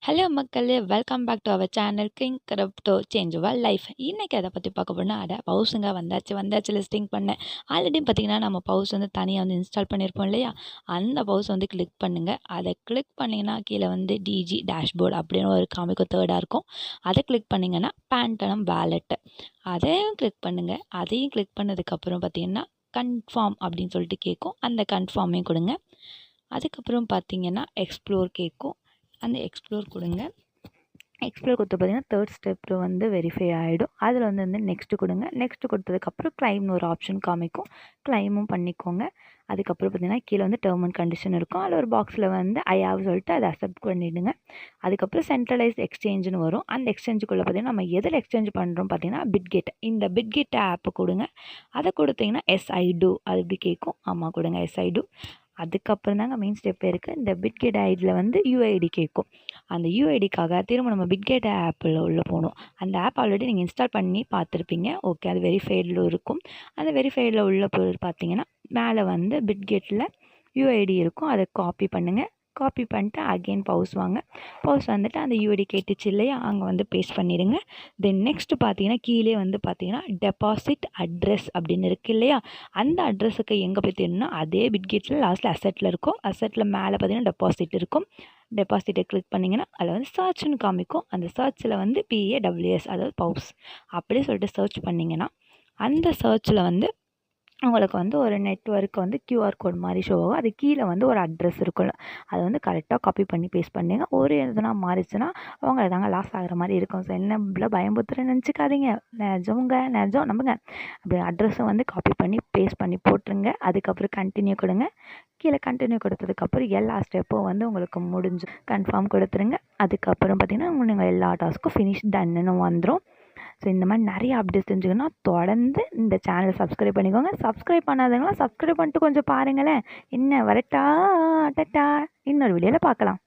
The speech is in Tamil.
ஹலோ மக்களே! Welcome back to our channel King Crypto change your life. இன்னைக்கு எதை பற்றி பார்க்க போறோம்னா, பவுஸுங்க வந்தாச்சு லிஸ்டிங் பண்ணேன். ஆல்ரெடி பார்த்தீங்கன்னா, நம்ம பவுஸ் வந்து தனியாக வந்து இன்ஸ்டால் பண்ணியிருப்போம் இல்லையா? அந்த பவுஸ் வந்து கிளிக் பண்ணுங்கள். அதை கிளிக் பண்ணிங்கன்னா கீழே வந்து டிஜி டேஷ்போர்ட் அப்படின்னு ஒரு காமிக்கும், தேர்டாக இருக்கும். அதை கிளிக் பண்ணிங்கன்னா பேண்டனம் வேலெட்டு அதையும் கிளிக் பண்ணுங்கள். அதையும் கிளிக் பண்ணதுக்கப்புறம் பார்த்தீங்கன்னா கன்ஃபார்ம் அப்படின்னு சொல்லிட்டு கேட்கும். அந்த கன்ஃபார்மையும் கொடுங்க. அதுக்கப்புறம் பார்த்தீங்கன்னா எக்ஸ்ப்ளோர் கேட்கும். அந்த எக்ஸ்ப்ளோர் கொடுங்க. எக்ஸ்ப்ளோர் கொடுத்து பார்த்தீங்கன்னா தேர்ட் ஸ்டெப் வந்து வெரிஃபை ஆகிடும். அதில் வந்து நெக்ஸ்ட்டு கொடுங்க. நெக்ஸ்ட்டு கொடுத்ததுக்கப்புறம் கிளைம்னு ஒரு ஆப்ஷன் காமிக்கும். கிளைமும் பண்ணிக்கோங்க. அதுக்கப்புறம் பார்த்தீங்கன்னா கீழே வந்து டேர்ம் அண்ட் கண்டிஷன் இருக்கும். அதில் ஒரு பாக்ஸில் வந்து ஐ ஹேவ் சொல்லிட்டு அதை அக்செப்ட் பண்ணிவிடுங்க. அதுக்கப்புறம் சென்ட்ரலைஸ் எக்ஸ்சேஞ்சுன்னு வரும். அந்த எக்ஸ்சேஞ்சுக்குள்ளே பார்த்தீங்கன்னா நம்ம எதில் எக்ஸ்சேஞ்ச் பண்ணுறோம் பார்த்தீங்கன்னா பிட்கெட். இந்த பிட்கெட் ஆப்பை கொடுங்க. அதை கொடுத்தீங்கன்னா எஸ் ஐ டூ அது இப்படி கேட்கும். ஆமாம் கொடுங்க, எஸ் ஐ டூ. அதுக்கப்புறம் தாங்க மெயின் ஸ்டெப் இருக்குது. இந்த பிட்கெட் ஐடியில் வந்து யூஐடி கேட்கும். அந்த யூஐடிக்காக திரும்ப நம்ம பிட்கெட் ஆப்பில் உள்ளே போகணும். அந்த ஆப் ஆல்ரெடி நீங்கள் இன்ஸ்டால் பண்ணி பார்த்துருப்பீங்க. ஓகே, அது வெரிஃபைடில் இருக்கும். அந்த வெரிஃபைடில் உள்ள போய் பார்த்தீங்கன்னா மேலே வந்து பிட்கெட்டில் யூஐடி இருக்கும். அதை காப்பி பண்ணுங்கள். காப்பி பண்ணிட்டு அகெயின் பவுஸ் வாங்க. பவுஸ் வந்துட்டு அந்த யூஐடி கேட்டுச்சு இல்லையா, அங்கே வந்து பேஸ்ட் பண்ணிடுங்க. தென் நெக்ஸ்ட்டு பார்த்தீங்கன்னா கீழே வந்து பார்த்தீங்கன்னா டெபாசிட் அட்ரஸ் அப்படின்னு இருக்குது இல்லையா, அந்த அட்ரஸுக்கு எங்கே போய் தேடணும்னா அதே பிட்கெட்டில் லாஸ்ட்டில் அசெட்டில் இருக்கும். அசெட்டில் மேலே பார்த்தீங்கன்னா டெபாசிட் இருக்கும். டெபாசிட்டை கிளிக் பண்ணிங்கன்னா அதில் வந்து சர்ச்னு காமிக்கும். அந்த சர்ச்சில் வந்து பிஏடபிள்யூஎஸ் அதாவது பவுஸ் அப்படி சொல்லிட்டு சர்ச் பண்ணிங்கன்னா அந்த சர்ச்சில் வந்து உங்களுக்கு வந்து ஒரு நெட்வொர்க் வந்து கியூஆர் கோட் மாதிரி ஷோ ஆகும். அது கீழே வந்து ஒரு அட்ரஸ் இருக்கும்ல, அதை வந்து கரெக்டாக காப்பி பண்ணி பேஸ்ட் பண்ணுங்க. ஒரு எதுனா மாறிச்சுன்னா அவங்க தாங்க லாஸ் ஆகிற மாதிரி இருக்கும். ஸோ என்ன இப்படிலாம் பயம்புத்துறேன்னு நினச்சிக்காதீங்க. நிஜம் நம்புங்க. அப்படி அட்ரஸை வந்து காப்பி பண்ணி பேஸ்ட் பண்ணி போட்டுருங்க. அதுக்கப்புறம் கண்டினியூ கொடுங்க. கீழே கண்டினியூ கொடுத்ததுக்கப்புறம் எல்லா ஸ்டெப்பும் வந்து உங்களுக்கு முடிஞ்சு கன்ஃபார்ம் கொடுத்துருங்க. அதுக்கப்புறம் பார்த்திங்கன்னா நீங்கள் எல்லா டாஸ்க்கும் ஃபினிஷ் டன்னுன்னு வந்துடும். ஸோ இந்த மாதிரி நிறைய அப்டேட்ஸ் தெரிஞ்சுக்கணுன்னா தொடர்ந்து இந்த சேனலை சப்ஸ்கிரைப் பண்ணிக்கோங்க. சப்ஸ்கிரைப் பண்ணாதவங்களாம் சப்ஸ்கிரைப் பண்ணிட்டு கொஞ்சம் பாருங்களேன். என்ன வரட்டா, டட்டா, இன்னொரு வீடியோவில் பார்க்கலாம்.